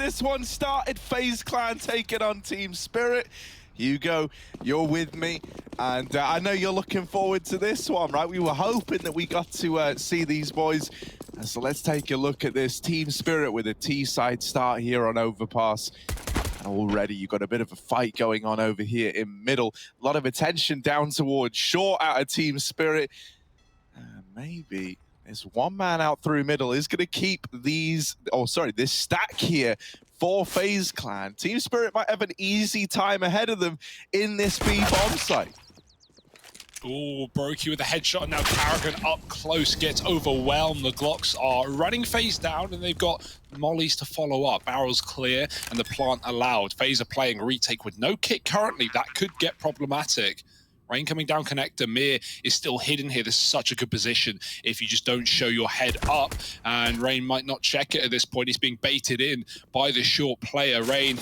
this one started. FaZe Clan taking on Team Spirit. Hugo, you're with me, and I know you're looking forward to this one, right? We were hoping that we got to see these boys. So let's take a look at this. Team Spirit with a T-side start here on Overpass. And already you've got a bit of a fight going on over here in middle. A lot of attention down towards short out of Team Spirit. Maybe this one man out through middle is going to keep these, this stack here for FaZe Clan. Team Spirit might have an easy time ahead of them in this B bomb site. Ooh, Brokey with a headshot, and now Carrigan up close gets overwhelmed. The Glocks are running FaZe down, and they've got mollies to follow up. Barrels clear, and the plant allowed. FaZe are playing retake with no kit currently. That could get problematic. Rain coming down connector. Mir is still hidden here. This is such a good position if you just don't show your head up. And Rain might not check it at this point. He's being baited in by the short player. Rain,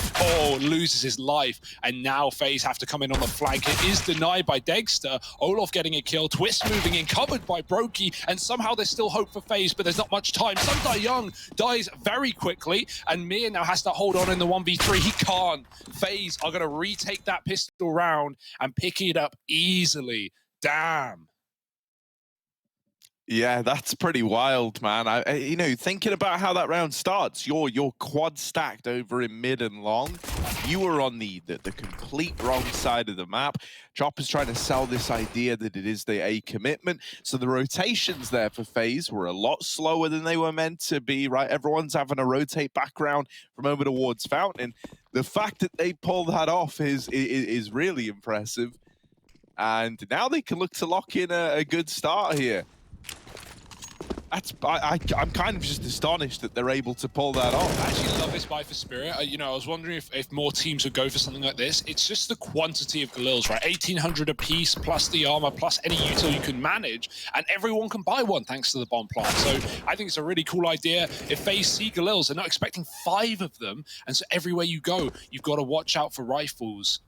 loses his life. And now FaZe have to come in on the flank. It is denied by Dexter. Olof getting a kill. Twist moving in, covered by Brokey. And somehow there's still hope for FaZe, but there's not much time. Sunday Young dies very quickly. And Mir now has to hold on in the 1v3. He can't. FaZe are going to retake that pistol round and pick it up easily. Damn. Yeah, that's pretty wild, man. You know, thinking about how that round starts, you're quad stacked over in mid and long. You were on the complete wrong side of the map. Chopper's trying to sell this idea that it is the A commitment. So the rotations there for FaZe were a lot slower than they were meant to be, right? Everyone's having a rotate background from over towards Fountain. The fact that they pull that off is really impressive. And now they can look to lock in a good start here. I'm kind of just astonished that they're able to pull that off. I actually love this buy for Spirit. I was wondering if more teams would go for something like this. It's just the quantity of Galils, right? 1,800 a piece, plus the armor, plus any util you can manage, and everyone can buy one thanks to the bomb plant. So I think it's a really cool idea. If FaZe see Galils, they're not expecting 5 of them, and so everywhere you go, you've got to watch out for rifles.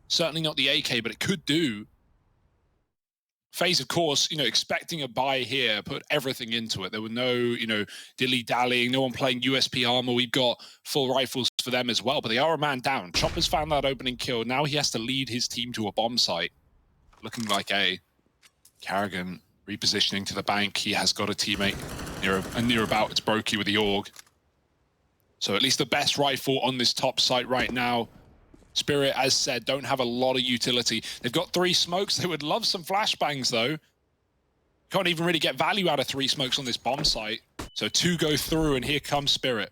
Certainly not the AK, but it could do. FaZe, of course, expecting a buy here, put everything into it. There were no, dilly-dallying, no one playing USP armor. We've got full rifles for them as well, but they are a man down. Chopper's found that opening kill. Now he has to lead his team to a bomb site. Looking like a Carrigan repositioning to the bank. He has got a teammate near about. It's Brokey with the AUG. So at least the best rifle on this top site right now. Spirit, as said, don't have a lot of utility. They've got 3 smokes. They would love some flashbangs, though. Can't even really get value out of 3 smokes on this bomb site. So 2 go through, and here comes Spirit.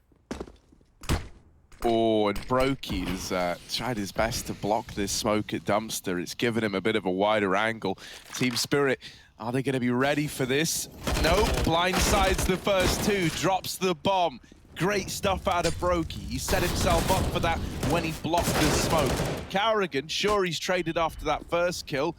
Oh, and Brokey has tried his best to block this smoke at Dumpster. It's given him a bit of a wider angle. Team Spirit, are they going to be ready for this? Nope, blindsides the first 2, drops the bomb. Great stuff out of Brokey. He set himself up for that when he blocked the smoke. Carrigan, sure, he's traded after that first kill.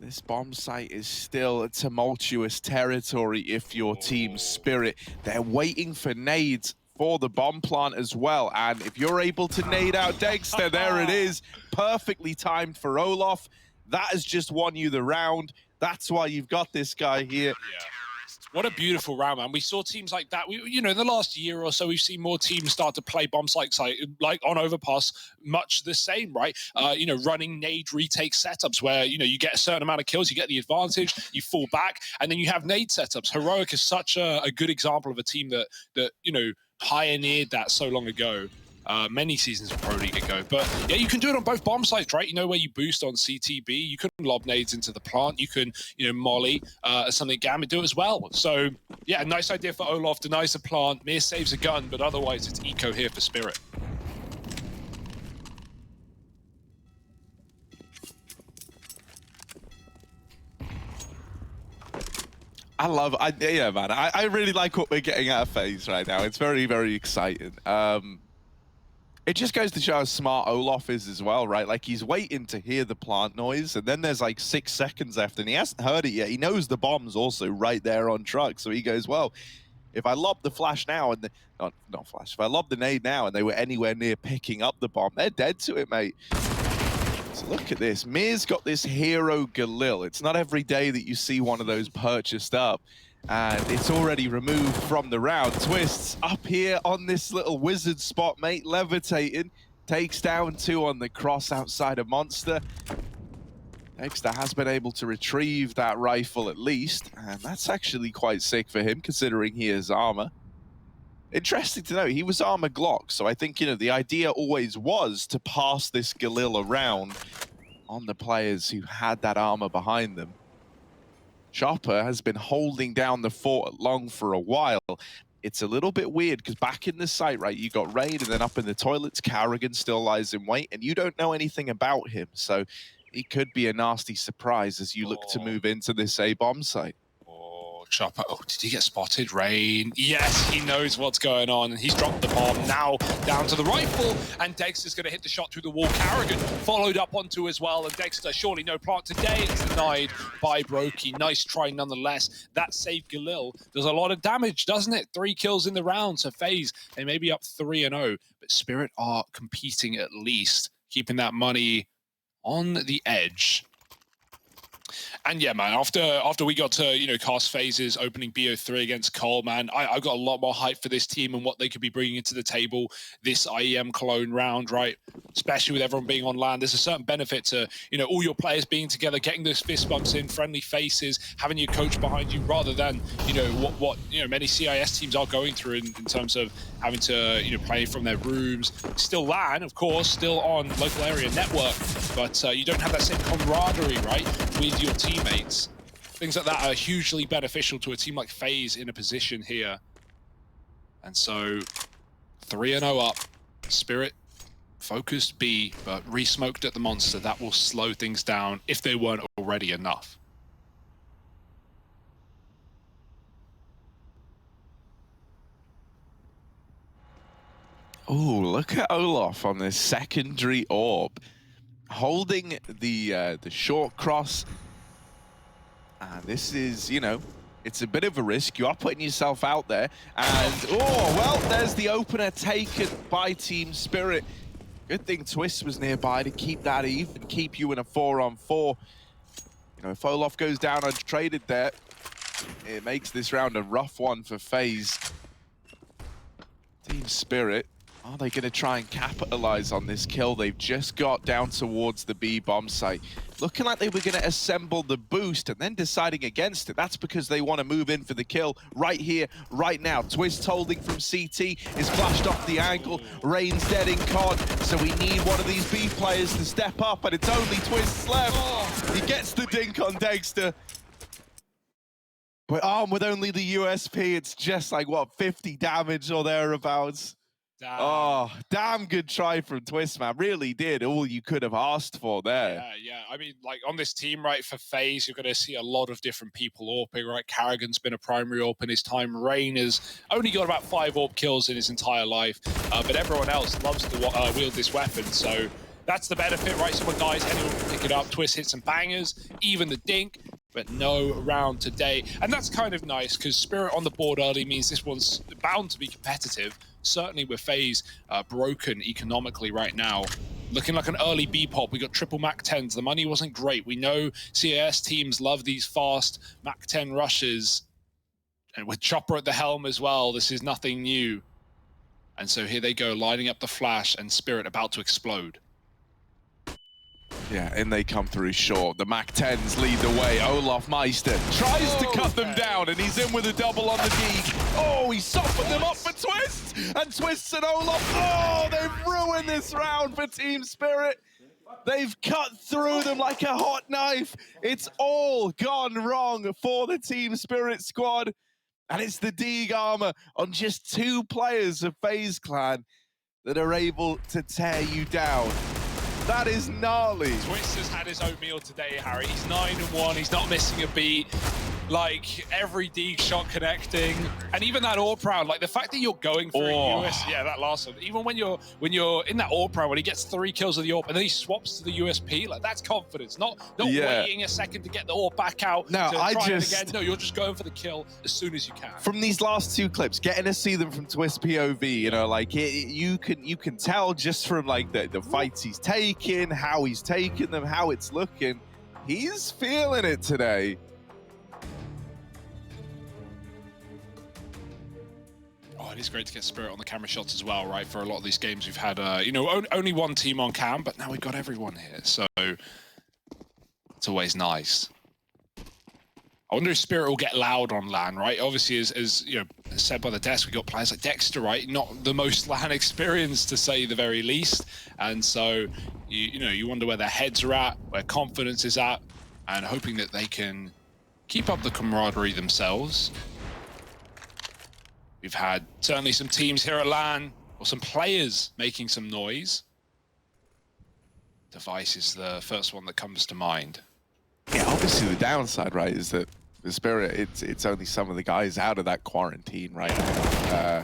This bomb site is still a tumultuous territory if you're Team Spirit. They're waiting for nades for the bomb plant as well. And if you're able to nade out Dexter, there it is. Perfectly timed for Olof. That has just won you the round. That's why you've got this guy here. Yeah. What a beautiful round, man. We saw teams like that. In the last year or so, we've seen more teams start to play bomb sites like on Overpass, much the same, right? Running nade retake setups where, you get a certain amount of kills, you get the advantage, you fall back, and then you have nade setups. Heroic is such a good example of a team that pioneered that so long ago. Many seasons of Pro League ago. But yeah, you can do it on both bomb sites, right? Where you boost on CTB, you can lob nades into the plant, you can, molly something gamma do as well. So yeah, nice idea for Olof, denies a plant, Mir saves a gun, but otherwise it's eco here for Spirit. Yeah, man. I really like what we're getting out of FaZe right now. It's very, very exciting. It just goes to show how smart Olof is as well, right? Like, he's waiting to hear the plant noise, and then there's like 6 seconds left, and he hasn't heard it yet. He knows the bomb's also right there on truck, so he goes, well, if I lob the flash now, and not flash, if I lob the nade now and they were anywhere near picking up the bomb, they're dead to it, mate. So look at this. Mir's got this hero Galil. It's not every day that you see one of those purchased up. And it's already removed from the round. Twists up here on this little wizard spot, mate, levitating. Takes down 2 on the cross outside of Monster. Dexter has been able to retrieve that rifle at least, and that's actually quite sick for him considering he has armor. Interesting to know, he was armor Glock, so I think, you know, the idea always was to pass this Galil around on the players who had that armor behind them. Chopper has been holding down the fort at long for a while. It's a little bit weird because back in the site, right, you got Raid, and then up in the toilets, Carrigan still lies in wait, and you don't know anything about him. So he could be a nasty surprise as you look to move into this A-bomb site. Chopper. Oh, did he get spotted? Rain. Yes, he knows what's going on, and he's dropped the bomb. Now down to the rifle, and Dexter's going to hit the shot through the wall. Carrigan followed up onto as well, and Dexter, surely no plant today. It's denied by Brokey. Nice try nonetheless. That saved Galil. Does a lot of damage, doesn't it? 3 kills in the round. So FaZe, they may be up 3-0, but Spirit are competing at least, keeping that money on the edge. And yeah, man, after we got to, you know, cast FaZe's opening BO3 against Cole, man, I got a lot more hype for this team and what they could be bringing into the table this IEM Cologne round, right? Especially with everyone being on LAN. There's a certain benefit to, you know, all your players being together, getting those fist bumps in, friendly faces, having your coach behind you, rather than, you know, what you know, many CIS teams are going through in terms of having to, you know, play from their rooms. Still LAN, of course, still on local area network, but you don't have that same camaraderie, right, with your teammates. Things like that are hugely beneficial to a team like FaZe in a position here. And so 3-0 up. Spirit focused B, but re-smoked at the Monster. That will slow things down if they weren't already enough. Oh, look at Olaf on this secondary orb, holding the short cross. And this is, you know, it's a bit of a risk. You are putting yourself out there. And, oh, well, there's the opener taken by Team Spirit. Good thing Twist was nearby to keep that even, keep you in a 4-on-4. You know, if Olaf goes down untraded there, it makes this round a rough one for FaZe. Team Spirit, are they going to try and capitalize on this kill? They've just got down towards the B bomb site. Looking like they were going to assemble the boost and then deciding against it. That's because they want to move in for the kill right here, right now. Twist holding from CT is flashed off the angle. Rain's dead in COD, so we need one of these B players to step up, and it's only Twist's left. He gets the dink on Dexter. But armed with only the USP, it's just like, what, 50 damage or thereabouts? Damn. Oh, damn good try from Twist, man. Really did all you could have asked for there. Yeah. I mean, like, on this team, right, for FaZe, you're going to see a lot of different people AWPing, right? Carrigan's been a primary AWP in his time. Rain has only got about 5 AWP kills in his entire life, but everyone else loves to wield this weapon, so that's the benefit, right? So when guys, anyone can pick it up. Twist hit some bangers, even the dink, but no round today. And that's kind of nice, because Spirit on the board early means this one's bound to be competitive. Certainly with FaZe broken economically right now. Looking like an early B pop. We got triple Mac 10s. The money wasn't great. We know CIS teams love these fast Mac 10 rushes. And with Chopper at the helm as well, this is nothing new. And so here they go, lining up the flash, and Spirit about to explode. Yeah, and they come through short. The Mac 10s lead the way. Olaf Meister tries to cut them down, and he's in with a double on the D. Oh, he softened them up for Twist! And Twist and Olaf, oh, they've ruined this round for Team Spirit. They've cut through them like a hot knife. It's all gone wrong for the Team Spirit squad. And it's the Deeg armor on just 2 players of FaZe Clan that are able to tear you down. That is gnarly. Twist has had his own meal today, Harry. He's 9-1. He's not missing a beat. Like, every D shot connecting, and even that AWP round, like the fact that you're going for a US, yeah, that last one. Even when you're in that AWP round, when he gets 3 kills of the AWP and then he swaps to the USP, like that's confidence. Not waiting a second to get the AWP back out. No, to try it again. No, you're just going for the kill as soon as you can. From these last 2 clips, getting to see them from Twist POV, you know, like you can tell just from like the fights he's taking, how he's taking them, how it's looking. He's feeling it today. it is great to get Spirit on the camera shots as well, right? For a lot of these games, we've had, you know, only one team on cam, but now we've got everyone here, so it's always nice. I wonder if Spirit will get loud on LAN, right? Obviously, as you know, said by the desk, we got players like Dexter, right? Not the most LAN experience, to say the very least, and so you know, you wonder where their heads are at, where confidence is at, and hoping that they can keep up the camaraderie themselves. We've had certainly some teams here at LAN, or some players making some noise. Device is the first one that comes to mind. Yeah, obviously the downside, right, is that the Spirit, it's only some of the guys out of that quarantine right now.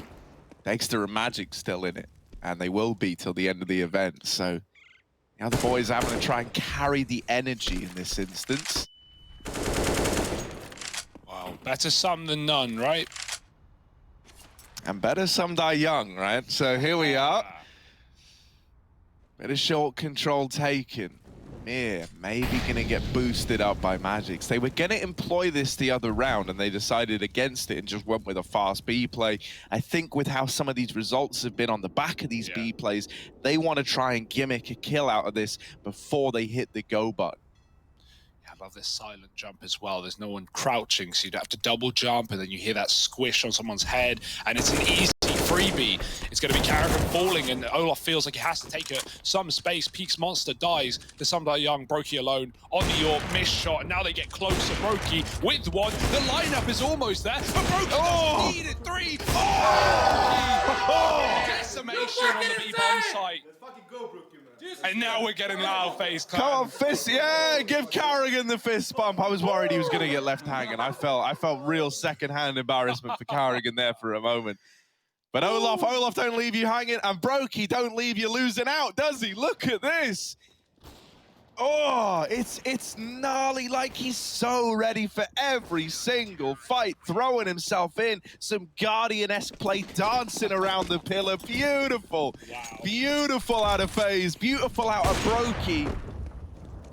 Dexter and Magic still in it, and they will be till the end of the event. So the other boys are having to try and carry the energy in this instance. Wow, better some than none, right? And better some die young, right? So here we are. Bit of short control taken. Mir maybe gonna get boosted up by Magics. They were gonna employ this the other round and they decided against it and just went with a fast B play. I think with how some of these results have been on the back of these B plays, they want to try and gimmick a kill out of this before they hit the go button. Yeah, I love this silent jump as well. There's no one crouching, so you'd have to double jump and then you hear that squish on someone's head, and it's an easy freebie. It's going to be Carrigan falling, and Olaf feels like he has to take some space. Peaks Monster dies to Someday Young. Brokey alone on the York, missed shot, and now they get closer. Brokey with one. The lineup is almost there, but Brokey needed three. Decimation on the B-bomb site. And now we're getting loud FaZe Clan. Come on, fist, yeah, give Carrigan the fist bump. I was worried he was going to get left hanging. I felt real second-hand embarrassment for Carrigan there for a moment. But Olaf don't leave you hanging, and Brokey don't leave you losing out, does he? Look at this. Oh, it's gnarly, like he's so ready for every single fight, throwing himself in. Some Guardian-esque play, dancing around the pillar. Beautiful. Wow. Beautiful out of FaZe, beautiful out of Brokey.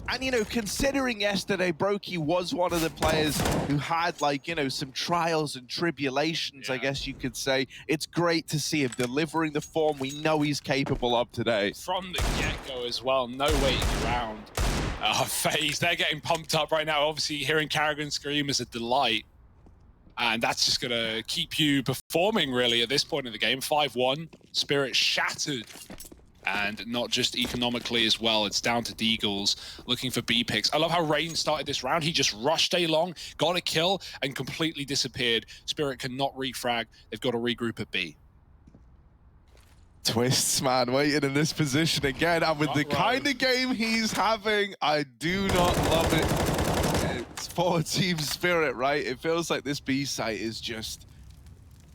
And, you know, considering yesterday Brokey was one of the players who had, like, you know, some trials and tribulations, I guess you could say, it's great to see him delivering the form we know he's capable of today. From the get-go as well, no waiting around. FaZe, they're getting pumped up right now. Obviously, hearing Carrigan scream is a delight. And that's just going to keep you performing, really, at this point in the game. 5-1, Spirit shattered. And not just economically as well, it's down to Deagles looking for B picks. I love how Rain started this round. He just rushed A-long, got a kill, and completely disappeared. Spirit cannot refrag. They've got to regroup at B. Twists, man, waiting in this position again. And with the kind of game he's having, I do not love it. It's for Team Spirit, right? It feels like this B site is just...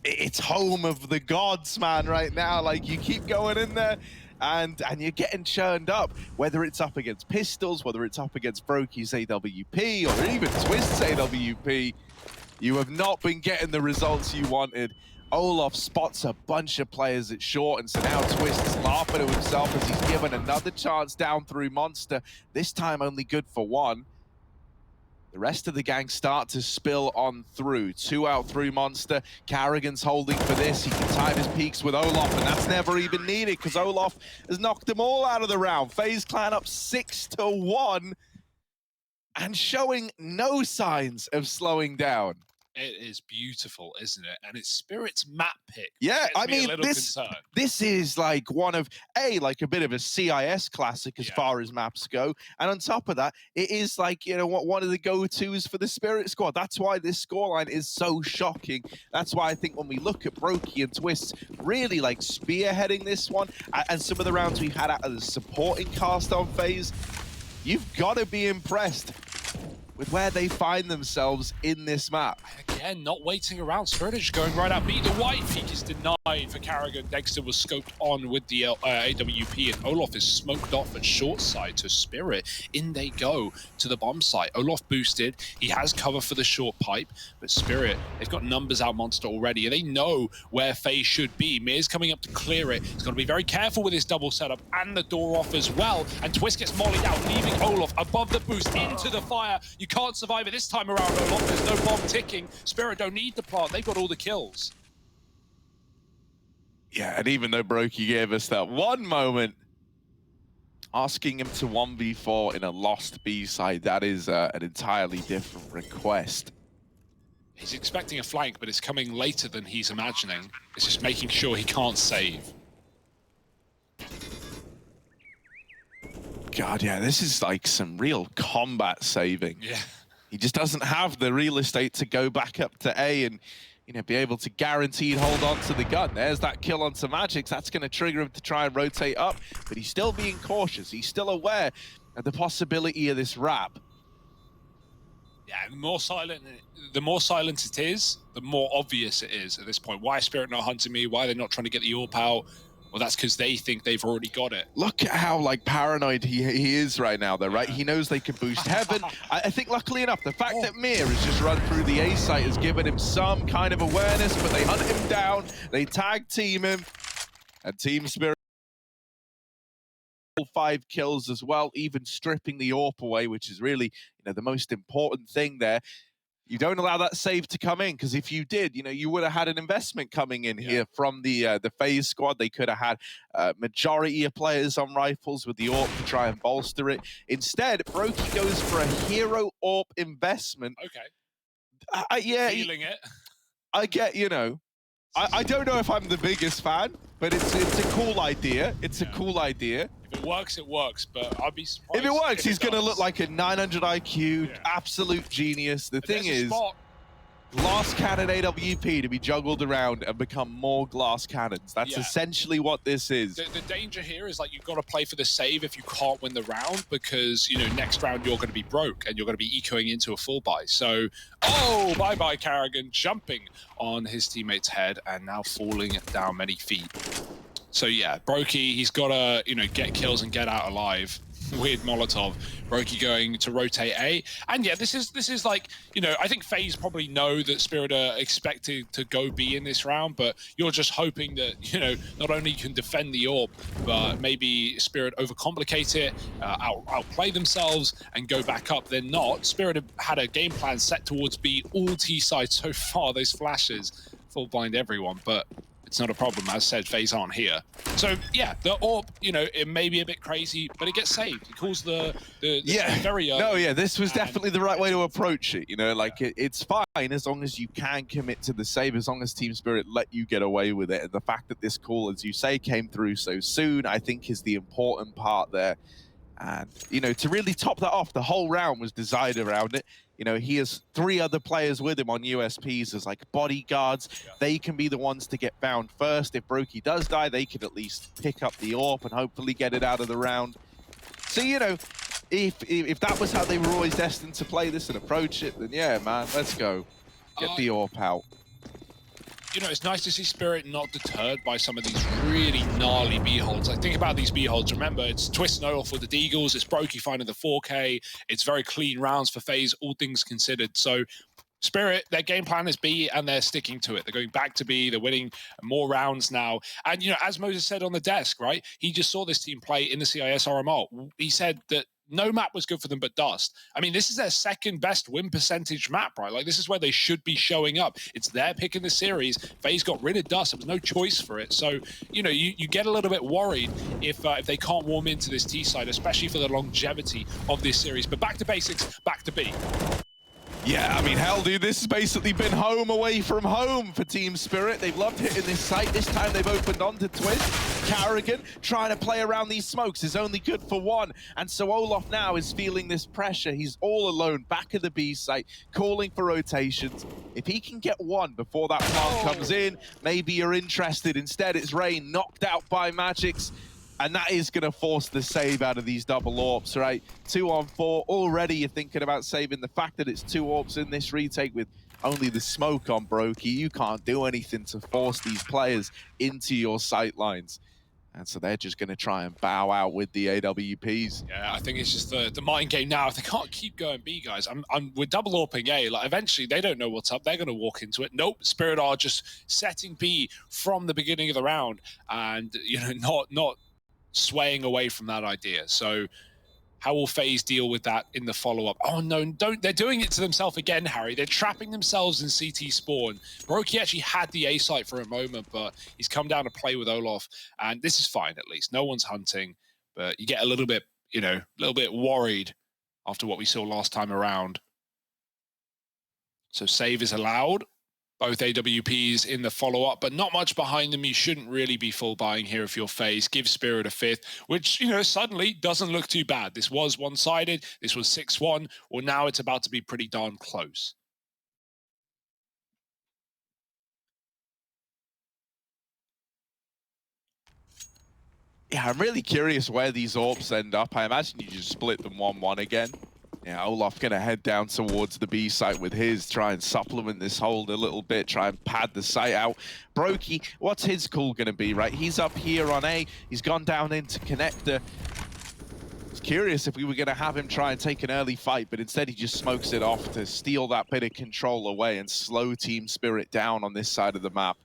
it's home of the gods, man, right now. Like, you keep going in there, and you're getting churned up, whether it's up against Pistols, whether it's up against Brokey's AWP, or even Twist's AWP, you have not been getting the results you wanted. Olaf spots a bunch of players at short, and so now Twist's laughing to himself as he's given another chance down through Monster, this time only good for one. The rest of the gang start to spill on through. 2 out through Monster. Carrigan's holding for this. He can time his peaks with Olaf, and that's never even needed because Olaf has knocked them all out of the round. FaZe Clan up 6-1 and showing no signs of slowing down. It is beautiful, isn't it? And it's Spirit's map pick. Yeah, I mean, this is like one of, like a bit of a CIS classic as far as maps go. And on top of that, it is like, you know, one of the go-tos for the Spirit squad. That's why this scoreline is so shocking. That's why I think when we look at Brokey and Twists really like spearheading this one, and some of the rounds we've had out of the supporting cast on FaZe, you've got to be impressed with where they find themselves in this map. Again, not waiting around. Spirit is going right up B. The white peak is denied for Carrigan. Dexter was scoped on with the AWP, and Olaf is smoked off at short side to Spirit. In they go to the bomb site. Olaf boosted. He has cover for the short pipe, but Spirit, they've got numbers out Monster already, and they know where FaZe should be. Mir's coming up to clear it. He's got to be very careful with his double setup and the door off as well. And Twist gets mollied out, leaving Olaf above the boost into the fire. You can't survive it this time around, Olaf. There's no bomb ticking. Spirit don't need the plant. They've got all the kills. Yeah, and even though Brokey gave us that one moment, asking him to 1v4 in a lost B side, that is an entirely different request. He's expecting a flank, but it's coming later than he's imagining. It's just making sure he can't save. God, yeah, this is like some real combat saving. Yeah. He just doesn't have the real estate to go back up to A and, you know, be able to guaranteed hold on to the gun. There's that kill onto Magix. That's going to trigger him to try and rotate up, but he's still being cautious. He's still aware of the possibility of this wrap. Yeah, the more silent it is, the more obvious it is at this point. Why is Spirit not hunting me? Why are they not trying to get the AWP out? Well, that's because they think they've already got it. Look at how like paranoid he is right now, though, right? He knows they can boost heaven. I think, luckily enough, the fact that Mir has just run through the A site has given him some kind of awareness, but they hunt him down, they tag team him, and Team Spirit 5 kills as well, even stripping the AWP away, which is really, you know, the most important thing there. You don't allow that save to come in, because if you did, you know, you would have had an investment coming in here from the FaZe squad. They could have had majority of players on rifles with the AWP to try and bolster it. Instead, Brokey goes for a hero AWP investment. Okay. Yeah, feeling it. I get, you know, I don't know if I'm the biggest fan, but it's a cool idea. It's a cool idea. If it works, it works, but I'd be surprised. If it works, he's going to look like a 900 IQ, absolute genius. The thing is, glass cannon AWP to be juggled around and become more glass cannons. That's essentially what this is. The danger here is, like, you've got to play for the save if you can't win the round, because, you know, next round you're going to be broke and you're going to be ecoing into a full buy. So, oh, bye-bye, Carrigan, jumping on his teammate's head and now falling down many feet. So yeah, Brokey, he's got to, you know, get kills and get out alive. Weird Molotov. Brokey going to rotate A. And yeah, this is like, you know, I think FaZe probably know that Spirit are expected to go B in this round, but you're just hoping that, you know, not only you can defend the AWP, but maybe Spirit overcomplicate it, outplay themselves and go back up. They're not. Spirit have had a game plan set towards B, all T sides so far. Those flashes full blind everyone, but it's not a problem. As said, FaZe aren't here. So yeah, the AWP, you know, it may be a bit crazy, but it gets saved. It calls the very no, yeah, this was definitely the right way to approach it. You know, like it's fine as long as you can commit to the save, as long as Team Spirit let you get away with it. And the fact that this call, as you say, came through so soon, I think is the important part there. And, you know, to really top that off, the whole round was designed around it. You know, he has 3 other players with him on USPs as like bodyguards. They can be the ones to get found first. If Brokey does die, they can at least pick up the AWP and hopefully get it out of the round. So, you know, if that was how they were always destined to play this and approach it, then yeah, man, let's go. Get the AWP out. You know, it's nice to see Spirit not deterred by some of these really gnarly B-holds. Like, think about these B-holds. Remember, it's Twist no off with the Deagles, it's Brokey finding the 4K, it's very clean rounds for FaZe, all things considered. So, Spirit, their game plan is B, and they're sticking to it. They're going back to B, they're winning more rounds now. And, you know, as Moses said on the desk, right, he just saw this team play in the CIS RMR. He said that no map was good for them but Dust. I mean, this is their second best win percentage map, right? Like, this is where they should be showing up. It's their pick in the series. FaZe got rid of Dust. There was no choice for it. So, you know, you get a little bit worried if they can't warm into this T side, especially for the longevity of this series. But back to basics, back to B. Yeah, I mean, hell, dude, this has basically been home away from home for Team Spirit. They've loved hitting this site. This time they've opened on to Twist. Carrigan trying to play around these smokes is only good for one. And so Olaf now is feeling this pressure. He's all alone, back of the B site, calling for rotations. If he can get one before that plant comes in, maybe you're interested. Instead, it's Rain knocked out by Magix. And that is going to force the save out of these double AWPs, right? 2 on 4. Already you're thinking about saving. The fact that it's 2 AWPs in this retake with only the smoke on Brokey, you can't do anything to force these players into your sight lines. And so they're just going to try and bow out with the AWPs. Yeah, I think it's just the mind game now. If they can't keep going B, guys, we're double AWPing A. Like, eventually, they don't know what's up. They're going to walk into it. Nope, Spirit are just setting B from the beginning of the round. And, you know, not swaying away from that idea. So How will FaZe deal with that in the follow-up? Oh no, don't, they're doing it to themselves again, Harry. They're trapping themselves in CT spawn. Brokey actually had the A site for a moment, but he's come down to play with Olof, and this is fine at least. No one's hunting, but you get a little bit, you know, a little bit worried after what we saw last time around. So save is allowed. Both AWPs in the follow-up, but not much behind them. You shouldn't really be full buying here if you're FaZe. Give Spirit a 5th, which, you know, suddenly doesn't look too bad. This was one-sided. This was 6-1. Well, now it's about to be pretty darn close. Yeah, I'm really curious where these AWPs end up. I imagine you just split them 1-1 again. Yeah, Olaf gonna head down towards the B site with his, try and supplement this hold a little bit, try and pad the site out. Brokey, what's his call gonna be, right? He's up here on A, he's gone down into connector. I was curious if we were gonna have him try and take an early fight, but instead he just smokes it off to steal that bit of control away and slow Team Spirit down on this side of the map.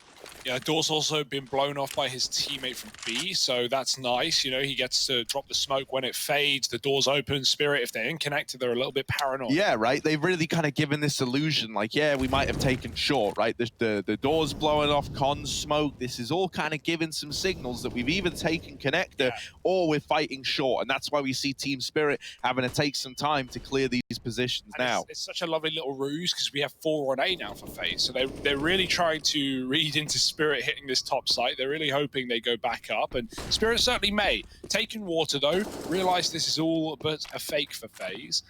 Yeah, door's also been blown off by his teammate from B, so that's nice. You know, he gets to drop the smoke when it fades, the door's open. Spirit, if they're in connected, they're a little bit paranoid. Yeah, right? They've really kind of given this illusion, like, yeah, we might have taken short, right? The door's blowing off, cons smoke. This is all kind of giving some signals that we've either taken connector or we're fighting short, and that's why we see Team Spirit having to take some time to clear these positions and now. It's such a lovely little ruse because we have 4 on A now for FaZe, so they're really trying to read into Spirit hitting this top site. They're really hoping they go back up, and Spirit certainly may. Taking water though, realize this is all but a fake for FaZe.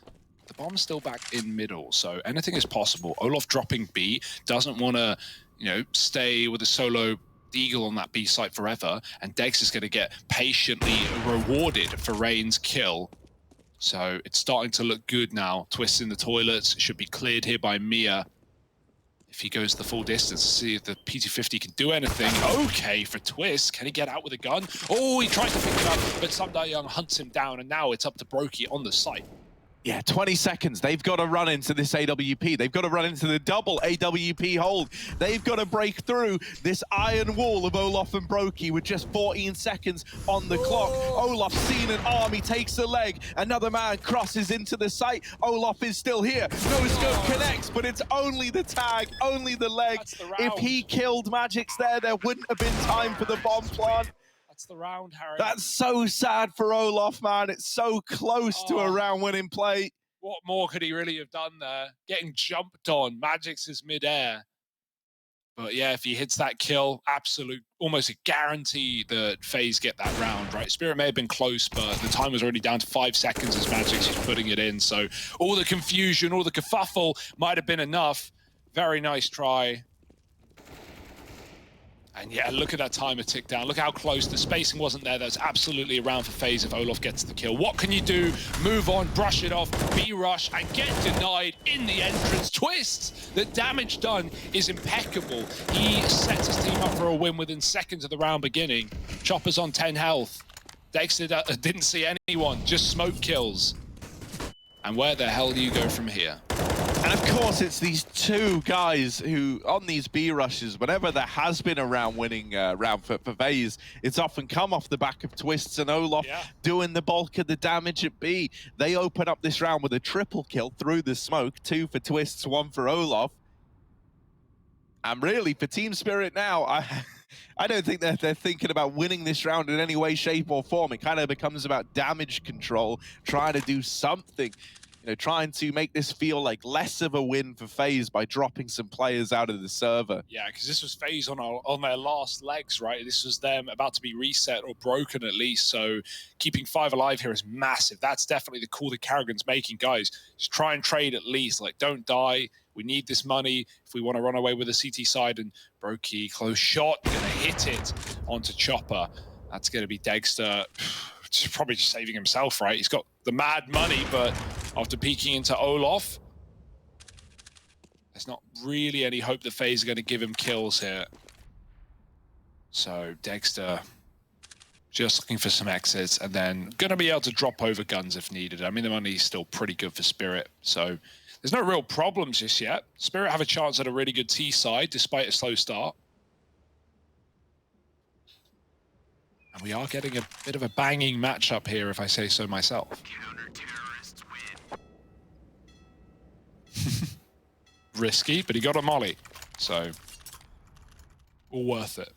The bomb's still back in middle, so anything is possible. Olaf dropping B, doesn't want to, you know, stay with a solo Eagle on that B site forever, and Dex is going to get patiently rewarded for Rain's kill. So it's starting to look good now. Twists in the toilets, should be cleared here by Mia. If he goes the full distance, see if the PT-50 can do anything. Okay for Twist. Can he get out with a gun? Oh, he tries to pick it up, but Young hunts him down, and now it's up to Brokey on the site. Yeah, 20 seconds. They've got to run into this AWP. They've got to run into the double AWP hold. They've got to break through this iron wall of Olaf and Brokey with just 14 seconds on the clock. Olaf seen an arm. He takes the leg. Another man crosses into the site. Olaf is still here. No scope connects, but it's only the tag, only the leg. If he killed Magix there wouldn't have been time for the bomb plant. That's the round, Harry. That's so sad for Olaf, man. It's so close to a round-winning play. What more could he really have done there? Getting jumped on. Magix is mid-air. But yeah, if he hits that kill, absolute, almost a guarantee that FaZe get that round, right? Spirit may have been close, but the time was already down to 5 seconds as Magix is putting it in. So all the confusion, all the kerfuffle might have been enough. Very nice try. And yeah, look at that timer tick down. Look how close. The spacing wasn't there. That's absolutely around for FaZe if Olaf gets the kill. What can you do? Move on, brush it off, B-rush, and get denied in the entrance. Twists! The damage done is impeccable. He sets his team up for a win within seconds of the round beginning. Chopper's on 10 health. Dexter didn't see anyone, just smoke kills. And where the hell do you go from here? And of course, it's these two guys who, on these B rushes, whenever there has been a round-winning round for FaZe, it's often come off the back of Twists and Olaf doing the bulk of the damage at B. They open up this round with a triple kill through the smoke, 2 for Twists, 1 for Olaf. And really, for Team Spirit now, I don't think they're thinking about winning this round in any way, shape, or form. It kind of becomes about damage control, trying to do something. You know, trying to make this feel like less of a win for FaZe by dropping some players out of the server. Yeah, because this was FaZe on their last legs, right? This was them about to be reset or broken at least. So keeping 5 alive here is massive. That's definitely the call that Carrigan's making. Guys, just try and trade at least. Like, don't die. We need this money if we want to run away with the CT side. And Brokey, close shot, going to hit it onto Chopper. That's going to be Dexter. Probably just saving himself, right? He's got the mad money, but after peeking into Olaf, there's not really any hope that FaZe are going to give him kills here. So Dexter just looking for some exits and then going to be able to drop over guns if needed. I mean, the money's still pretty good for Spirit, so there's no real problems just yet. Spirit have a chance at a really good T side despite a slow start. And we are getting a bit of a banging matchup here, if I say so myself. Counter-terrorists win. Risky, but he got a molly. So, all worth it.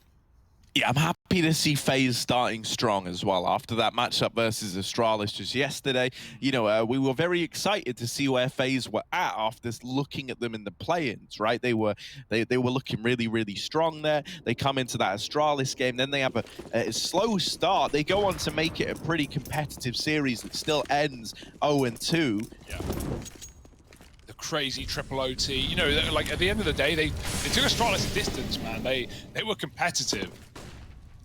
Yeah, I'm happy to see FaZe starting strong as well after that matchup versus Astralis just yesterday. You know, we were very excited to see where FaZe were at after looking at them in the play-ins, right? They were looking really, really strong there. They come into that Astralis game, then they have a slow start. They go on to make it a pretty competitive series that still ends 0-2. Yeah. The crazy triple OT. You know, like at the end of the day, they took Astralis a distance, man. They were competitive.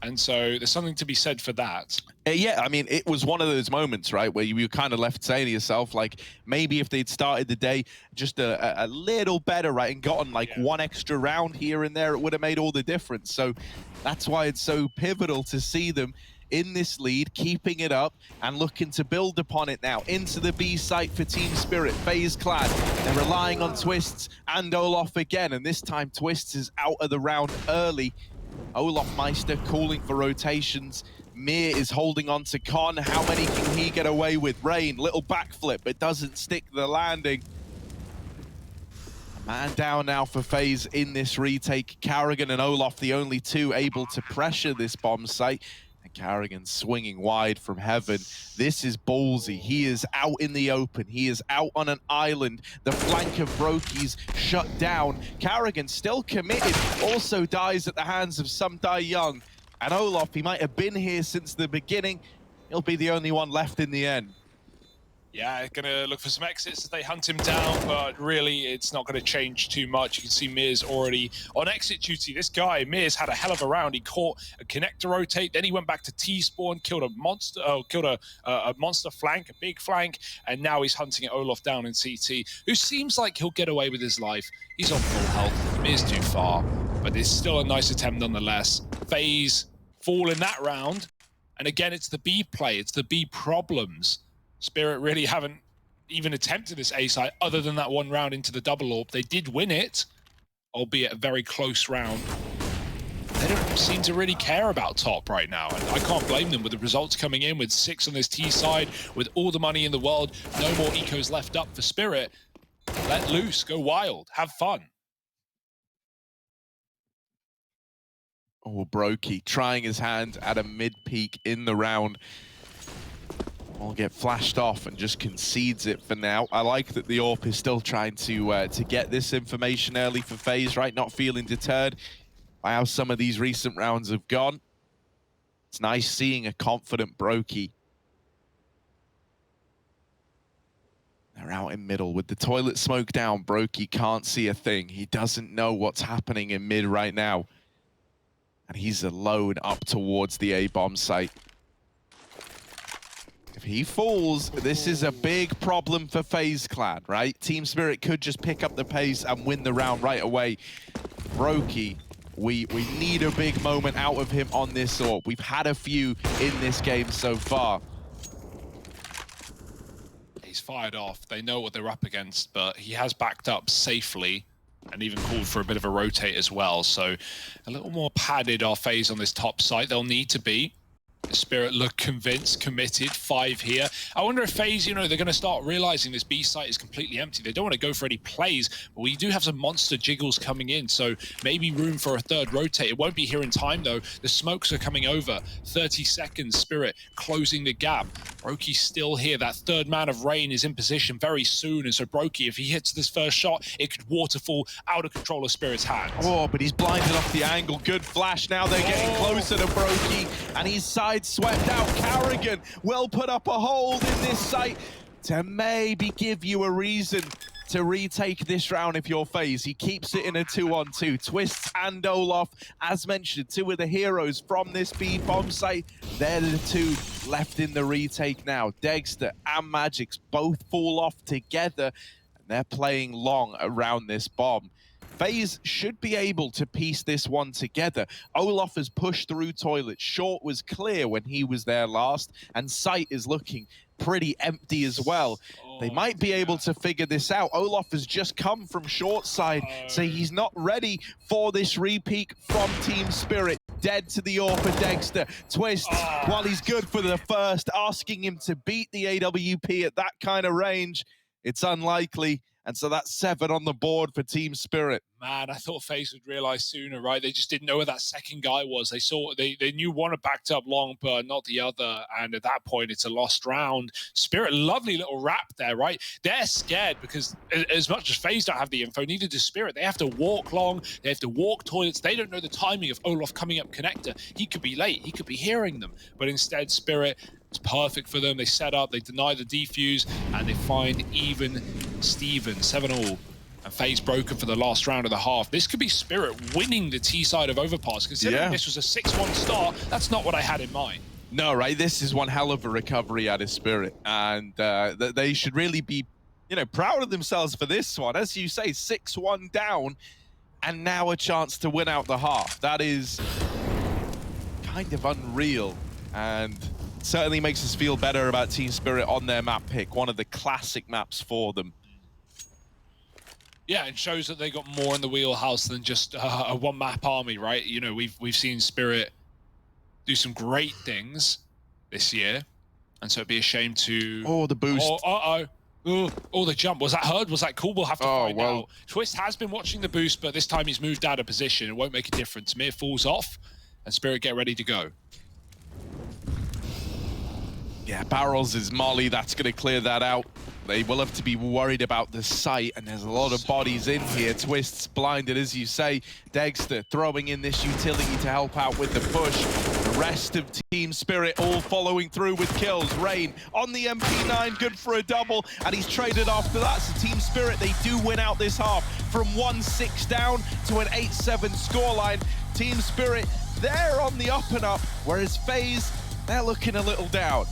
And so there's something to be said for that. Yeah, I mean, it was one of those moments, right, where you were kind of left saying to yourself, like, maybe if they'd started the day just a little better, right, and gotten like one extra round here and there, it would have made all the difference. So that's why it's so pivotal to see them in this lead, keeping it up and looking to build upon it now. Into the B site for Team Spirit, FaZe Clan. They're relying on Twists and Olaf again, and this time Twists is out of the round early. Olaf Meister calling for rotations. Mir is holding on to Con. How many can he get away with? Rain, little backflip, but doesn't stick the landing. A man down now for FaZe in this retake. Carrigan and Olaf, the only two able to pressure this bomb site. And Carrigan swinging wide from heaven. This is ballsy. He is out in the open. He is out on an island. The flank of Broki's shut down. Carrigan still committed. Also dies at the hands of Some Die Young. And Olaf, he might have been here since the beginning. He'll be the only one left in the end. Yeah, gonna look for some exits as they hunt him down, but really it's not gonna change too much. You can see Mir's already on exit duty. This guy, Mir's had a hell of a round. He caught a connector rotate, then he went back to T-spawn, killed a monster, a monster flank, a big flank, and now he's hunting Olaf down in CT, who seems like he'll get away with his life. He's on full health. Mir's too far, but it's still a nice attempt nonetheless. FaZe fall in that round, and again, it's the B play, it's the B problems. Spirit really haven't even attempted this A site other than that one round into the double orb. They did win it, albeit a very close round. They don't seem to really care about top right now, and I can't blame them with the results coming in with 6 on this T side, with all the money in the world, no more ecos left up for Spirit. Let loose, go wild, have fun. Oh, Brokey trying his hand at a mid-peak in the round. Will get flashed off and just concedes it for now. I like that the AWP is still trying to get this information early for FaZe, right? Not feeling deterred by how some of these recent rounds have gone. It's nice seeing a confident Brokey. They're out in middle with the toilet smoke down. Brokey can't see a thing. He doesn't know what's happening in mid right now. And he's alone up towards the A-bomb site. If he falls, this is a big problem for FaZe Clan, right? Team Spirit could just pick up the pace and win the round right away. Brokey, we need a big moment out of him on this AWP. We've had a few in this game so far. He's fired off. They know what they're up against, but he has backed up safely and even called for a bit of a rotate as well. So a little more padded our FaZe on this top site. They'll need to be. Spirit look convinced, committed, 5 here. I wonder if FaZe, you know, they're going to start realizing this B site is completely empty. They don't want to go for any plays, but we do have some monster jiggles coming in, so maybe room for a third rotate. It won't be here in time, though. The smokes are coming over. 30 seconds, Spirit closing the gap. Brokey's still here. That third man of Rain is in position very soon, and so Brokey, if he hits this first shot, it could waterfall out of control of Spirit's hands. Oh, but he's blinded off the angle. Good flash. Now they're getting closer to Brokey, and he's swept out. Carrigan will put up a hold in this site to maybe give you a reason to retake this round if you're FaZe. He keeps it in a 2-on-2. Twists and Olaf, as mentioned, 2 of the heroes from this B bomb site. They're the 2 left in the retake now. Dexter and Magix both fall off together, and they're playing long around this bomb. FaZe should be able to piece this one together. Olaf has pushed through toilet. Short was clear when he was there last, and site is looking pretty empty as well. They might be able to figure this out. Olaf has just come from short side, so he's not ready for this repeat from Team Spirit. dead to the AWP for Dexter. Twist, while he's good for the first, asking him to beat the AWP at that kind of range. It's unlikely, and so that's 7 on the board for Team Spirit. Man, I thought FaZe would realize sooner, right? They just didn't know where that second guy was. They knew one had backed up long, but not the other. And at that point, it's a lost round. Spirit, lovely little wrap there, right? They're scared because as much as FaZe don't have the info, neither does Spirit. They have to walk long. They have to walk toilets. They don't know the timing of Olaf coming up connector. He could be late. He could be hearing them. But instead, Spirit, it's perfect for them. They set up, they deny the defuse, and they find even Steven, 7-all. And FaZe broken for the last round of the half. This could be Spirit winning the T side of Overpass. Considering this was a 6-1 start, that's not what I had in mind. No, right? This is one hell of a recovery out of Spirit. And they should really be, proud of themselves for this one. As you say, 6-1 down, and now a chance to win out the half. That is kind of unreal. And certainly makes us feel better about Team Spirit on their map pick. One of the classic maps for them. Yeah, it shows that they got more in the wheelhouse than just a one-map army, right? We've seen Spirit do some great things this year, and so it'd be a shame to... Oh, the boost. Oh, the jump. Was that heard? Was that cool? We'll have to find out. Twist has been watching the boost, but this time he's moved out of position. It won't make a difference. Mir falls off, and Spirit get ready to go. Yeah, Barrels is Molly. That's going to clear that out. They will have to be worried about the site, and there's a lot of bodies in here. Twist's blinded, as you say. Dexter throwing in this utility to help out with the push. The rest of Team Spirit all following through with kills. Rain on the MP9, good for a double, and he's traded after that. So Team Spirit, they do win out this half from 1-6 down to an 8-7 scoreline. Team Spirit, they're on the up and up, whereas FaZe, they're looking a little down.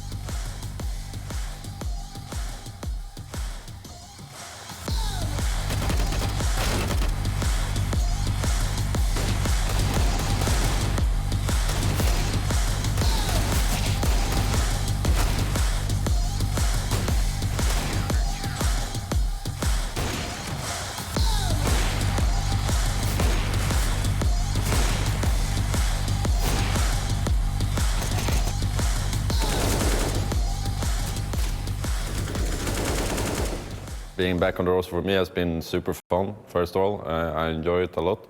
Being back on the roster for me has been super fun, first of all. I enjoy it a lot.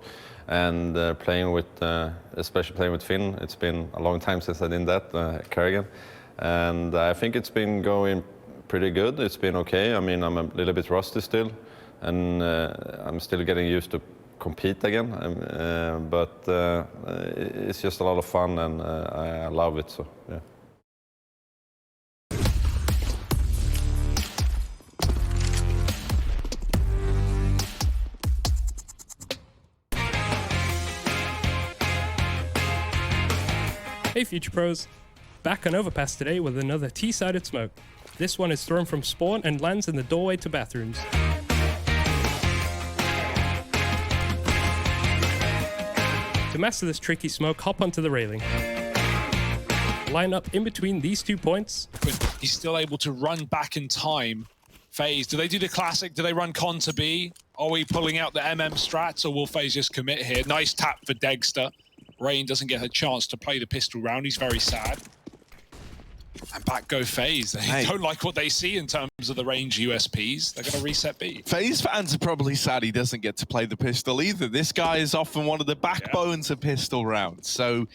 And especially playing with Finn, it's been a long time since I did that, Kerrigan. And I think it's been going pretty good. It's been okay. I mean, I'm a little bit rusty still, and I'm still getting used to compete again. But it's just a lot of fun, and I love it, so yeah. Hey Future Pros, back on Overpass today with another T-sided smoke. This one is thrown from spawn and lands in the doorway to bathrooms. To master this tricky smoke, hop onto the railing. Line up in between these 2 points. He's still able to run back in time. FaZe, do they do the classic? Do they run con to B? Are we pulling out the MM strats, or will FaZe just commit here? Nice tap for Dexter. Rain doesn't get a chance to play the pistol round. He's very sad. And back go FaZe. They don't like what they see in terms of the range USPs. They're going to reset B. FaZe fans are probably sad he doesn't get to play the pistol either. This guy is often one of the backbones of pistol rounds. So,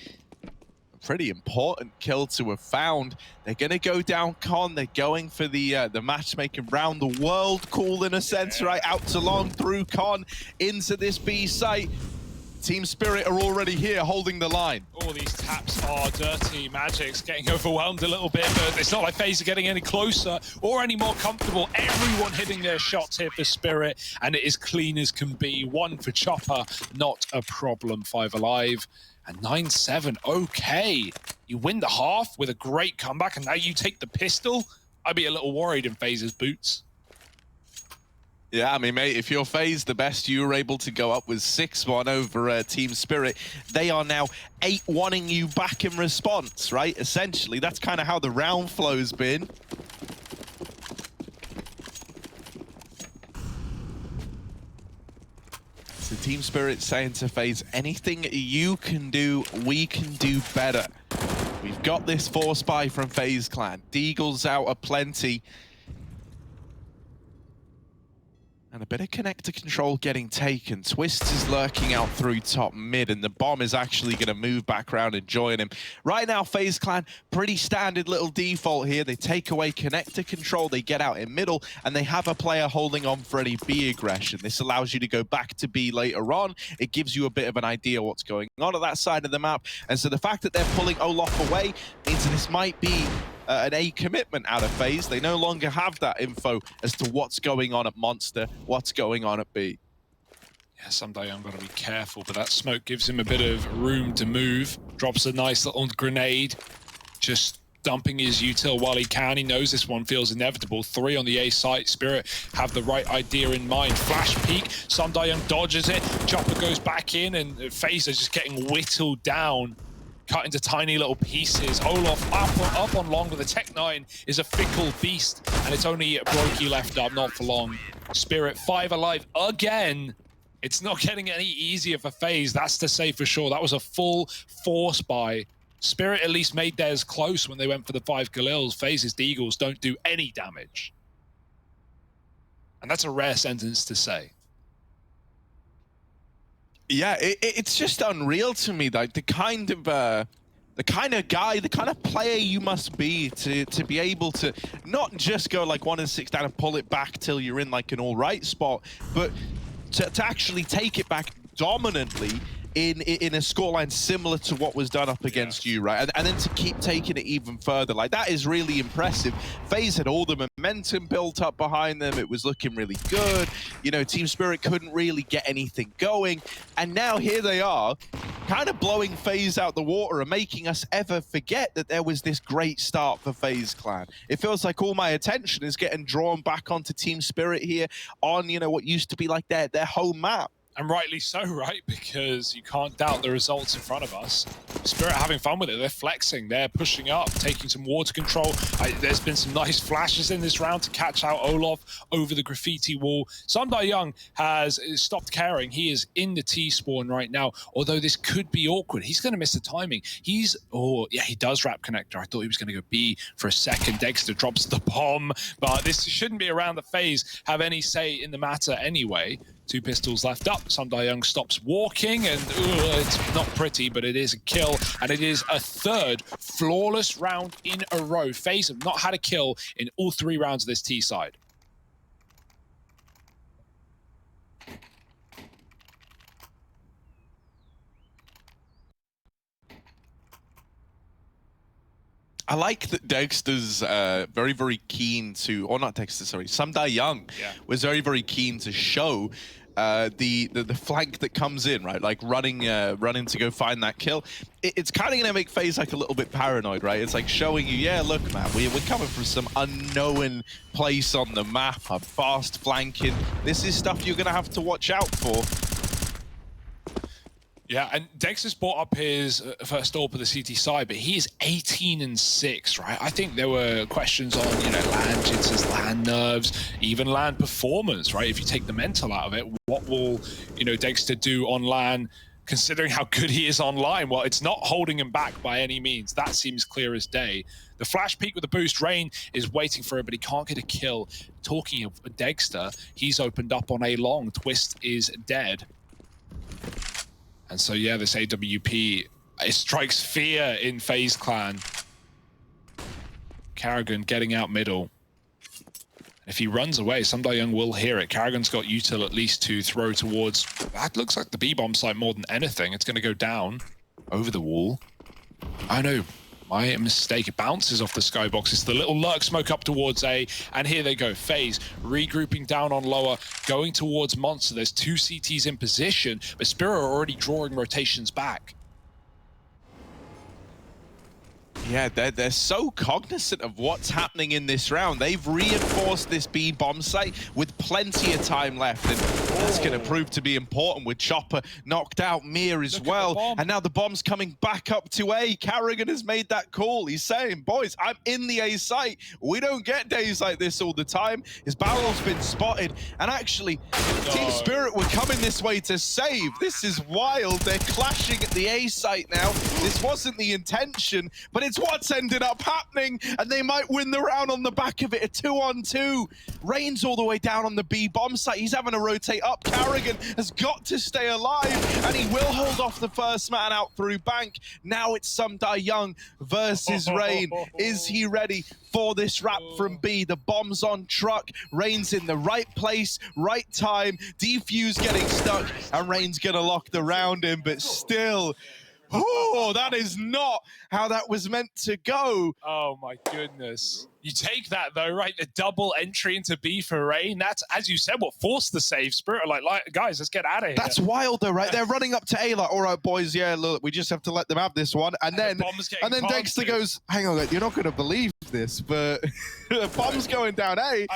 a pretty important kill to have found. They're going to go down con. They're going for the matchmaking round the world call in a sense, right? Out to long, through con, into this B site. Team Spirit are already here holding the line. All these taps are dirty. Magic's getting overwhelmed a little bit, but it's not like FaZe are getting any closer or any more comfortable. Everyone hitting their shots here for Spirit, and it is clean as can be. One for Chopper, not a problem. 5 alive. And 9-7, okay. You win the half with a great comeback, and now you take the pistol? I'd be a little worried in FaZe's boots. Yeah, I mean, mate, if you're FaZe, the best you were able to go up was 6-1 over Team Spirit. They are now 8-1ing you back in response, right? Essentially, that's kind of how the round flow's been. So Team Spirit saying to FaZe, anything you can do, we can do better. We've got this force buy from FaZe Clan. Deagles out aplenty. And a bit of connector control getting taken. Twist is lurking out through top mid, and the bomb is actually going to move back around and join him. Right now, FaZe Clan, pretty standard little default here. They take away connector control, they get out in middle, and they have a player holding on for any B aggression. This allows you to go back to B later on. It gives you a bit of an idea what's going on at that side of the map. And so the fact that they're pulling Olaf away means that this might be an A commitment out of FaZe. They no longer have that info as to what's going on at Monster, what's going on at B. Yeah, someday I'm going to be careful, but that smoke gives him a bit of room to move. Drops a nice little grenade, just dumping his util while he can. He knows this one feels inevitable. 3 on the A site. Spirit have the right idea in mind. Flash peek, Sundayoung dodges it. Chopper goes back in, and FaZe are just getting whittled down, cut into tiny little pieces. Olaf up on long, but the Tech-9 is a fickle beast, and it's only Brokey left up, not for long. Spirit 5 alive again. It's not getting any easier for FaZe, that's to say for sure. That was a full force buy. Spirit at least made theirs close when they went for the 5 Galils. FaZe's Deagles don't do any damage. And that's a rare sentence to say. Yeah, it's just unreal to me, like the kind of guy, the kind of player you must be to be able to not just go like 1 and 6 down and pull it back till you're in like an all right spot, but to actually take it back dominantly in a scoreline similar to what was done up against you, right? And then to keep taking it even further, like that is really impressive. FaZe had all the momentum built up behind them. It was looking really good. You know, Team Spirit couldn't really get anything going. And now here they are, kind of blowing FaZe out the water and making us ever forget that there was this great start for FaZe Clan. It feels like all my attention is getting drawn back onto Team Spirit here on, you know, what used to be like their home map. And rightly so, right? Because you can't doubt the results in front of us. Spirit are having fun with it. They're flexing. They're pushing up, taking some water control. There's been some nice flashes in this round to catch out Olaf over the graffiti wall. Sundayoung has stopped caring. He is in the T-spawn right now, although this could be awkward. He's going to miss the timing. Yeah, he does wrap connector. I thought he was going to go B for a second. Dexter drops the bomb, but this shouldn't be around the FaZe have any say in the matter anyway. 2 pistols left up. Sundayoung stops walking, and it's not pretty, but it is a kill, and it is a 3rd flawless round in a row. FaZe have not had a kill in all 3 rounds of this T side. I like that Dexter's very, very keen to, or not Dexter, sorry, Sundayoung was very, very keen to show the flank that comes in, right? Like running to go find that kill. It's kind of going to make FaZe like a little bit paranoid, right? It's like showing you, yeah, look, man, we're coming from some unknown place on the map, a fast flanking. This is stuff you're going to have to watch out for. Yeah, and Dexter's brought up his first AWP of the CT side, but he is 18 and 6, right? I think there were questions on, you know, LAN jitters, LAN nerves, even LAN performance, right? If you take the mental out of it, what will, you know, Dexter do on LAN, considering how good he is online? Well, it's not holding him back by any means. That seems clear as day. The flash peek with the boost, Rain is waiting for it, but he can't get a kill. Talking of Dexter, he's opened up on A long. Twist is dead. And so, yeah, this AWP, it strikes fear in FaZe Clan. Karrigan getting out middle. If he runs away, Sundayoung will hear it. Karrigan's got util at least to throw towards. That looks like the B-bomb site more than anything. It's going to go down over the wall. Oh, no. My mistake. It bounces off the skybox. It's the little lurk smoke up towards A, and here they go. FaZe regrouping down on lower, going towards Monster. There's 2 CTs in position, but Spirit are already drawing rotations back. Yeah, they're so cognizant of what's happening in this round. They've reinforced this B bomb site with plenty of time left, and that's going to prove to be important with Chopper knocked out, Mir as well. And now the bomb's coming back up to A. Carrigan has made that call. He's saying, boys, I'm in the A site. We don't get days like this all the time. His barrel's been spotted, and actually, Team Spirit were coming this way to save. This is wild. They're clashing at the A site now. This wasn't the intention, but it's what's ended up happening, and they might win the round on the back of it. A 2-on-2. Rain's all the way down on the B bomb site. He's having to rotate up. Carrigan has got to stay alive, and he will hold off the first man out through Bank. Now it's Sumdai Young versus Rain. Is he ready for this wrap from B? The bomb's on truck. Rain's in the right place, right time. Defuse getting stuck, and Rain's gonna lock the round in, but still, oh, that is not how that was meant to go. Oh my goodness. You take that though, right? The double entry into B for Rain. That's, as you said, what forced the save. Spirit are like, guys, let's get out of here. That's wild though, right? They're running up to A like, all right, boys, yeah, look, we just have to let them have this one. And then Dexter goes, hang on, you're not going to believe this, but the bomb's going down A.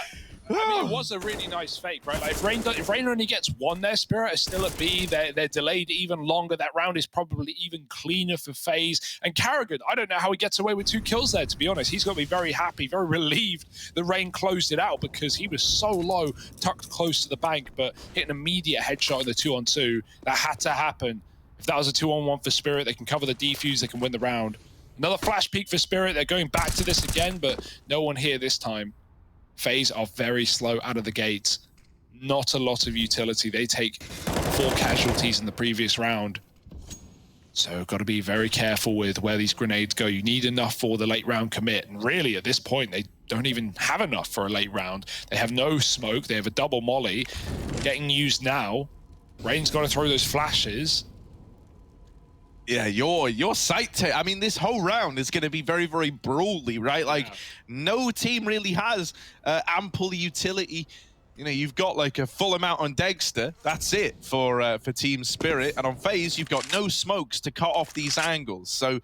I mean, it was a really nice fake, right? Like, if Rain only gets one there, Spirit is still at B. They're delayed even longer. That round is probably even cleaner for FaZe. And Carrigan, I don't know how he gets away with 2 kills there, to be honest. He's got to be very happy, very relieved that Rain closed it out, because he was so low, tucked close to the bank, but hit an immediate headshot in the 2-on-2. That had to happen. If that was a 2-on-1 for Spirit, they can cover the defuse, they can win the round. Another flash peek for Spirit. They're going back to this again, but no one here this time. FaZe are very slow out of the gate. Not a lot of utility. They take 4 casualties in the previous round. So got to be very careful with where these grenades go. You need enough for the late round commit. And really, at this point, they don't even have enough for a late round. They have no smoke. They have a double molly getting used now. Rain's got to throw those flashes. Yeah, your sight I mean, this whole round is going to be very, very brawly, right? Like, no team really has ample utility. You know, you've got like a full amount on Dexter. That's it for Team Spirit. And on FaZe, you've got no smokes to cut off these angles. So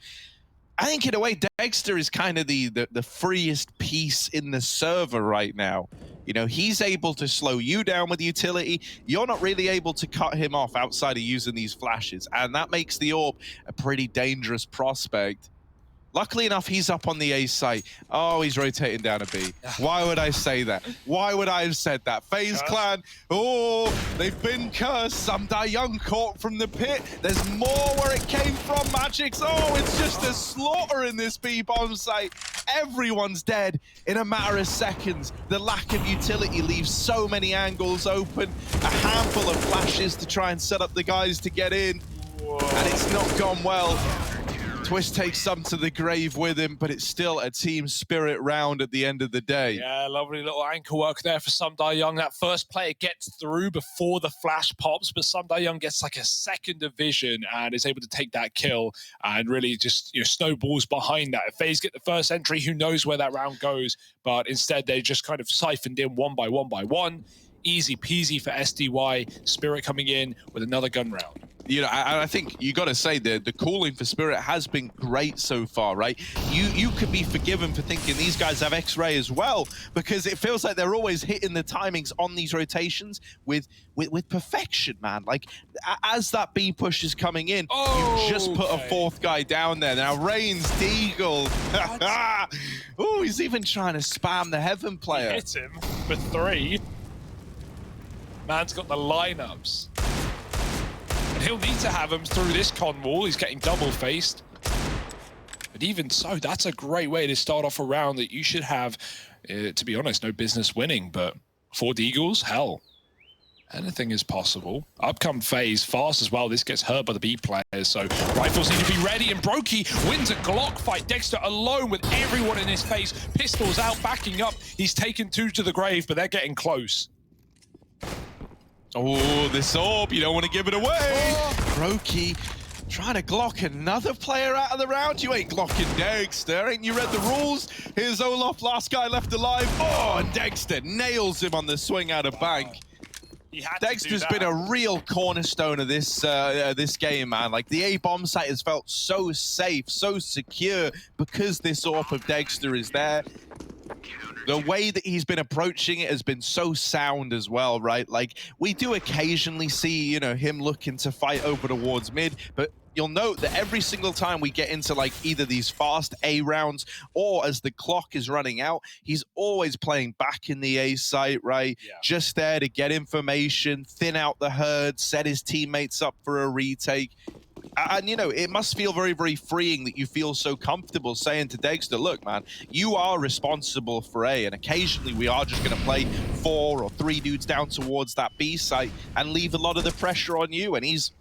I think in a way, Dexter is kind of the freest piece in the server right now. You know, he's able to slow you down with utility. You're not really able to cut him off outside of using these flashes. And that makes the AWP a pretty dangerous prospect. Luckily enough, he's up on the A site. Oh, he's rotating down a B. Why would I say that? Why would I have said that? FaZe Clan, oh, they've been cursed. Sumdai Young caught from the pit. There's more where it came from, Magix. Oh, it's just a slaughter in this B bomb site. Everyone's dead in a matter of seconds. The lack of utility leaves so many angles open. A handful of flashes to try and set up the guys to get in. And it's not gone well. Twist takes some to the grave with him, but it's still a Team Spirit round at the end of the day. Yeah, lovely little ankle work there for Sumdai Young. That first player gets through before the flash pops, but Sumdai Young gets like a second of vision and is able to take that kill and really just, you know, snowballs behind that. If FaZe get the first entry, who knows where that round goes, but instead they just kind of siphoned in one by one. Easy peasy for SDY. Spirit coming in with another gun round. You know, I think you got to say the calling for Spirit has been great so far, right? You could be forgiven for thinking these guys have X-ray as well, because it feels like they're always hitting the timings on these rotations with perfection, man. Like, as that B push is coming in, you just put a 4th guy down there. Now, Rain's Deagle. Oh, he's even trying to spam the Heaven player. He hit him for 3. Man's got the lineups. And he'll need to have him through this con wall. He's getting double-faced. But even so, that's a great way to start off a round that you should have, to be honest, no business winning. But 4 Deagles, hell, anything is possible. Up come FaZe, fast as well. This gets hurt by the B players, so rifles need to be ready. And Brokey wins a Glock fight. Dexter alone with everyone in his face. Pistols out, backing up. He's taken 2 to the grave, but they're getting close. Oh, this AWP, you don't want to give it away. Brokey trying to Glock another player out of the round. You ain't Glocking Dexter, ain't you read the rules? Here's Olaf, last guy left alive. Oh, and Dexter nails him on the swing out of Bank. He had to do Dexter's that. been a real cornerstone of this this game, man. Like, the A bomb site has felt so safe, so secure, because this AWP of Dexter is there. The way that he's been approaching it has been so sound as well, right? Like, we do occasionally see, you know, him looking to fight over towards mid, but you'll note that every single time we get into like either these fast A rounds or as the clock is running out, he's always playing back in the A site, right? Yeah. Just there to get information, thin out the herd, set his teammates up for a retake. And, you know, it must feel very, very freeing that you feel so comfortable saying to Dexter, look, man, you are responsible for A, and occasionally we are just going to play 4 or 3 dudes down towards that B site and leave a lot of the pressure on you, and he's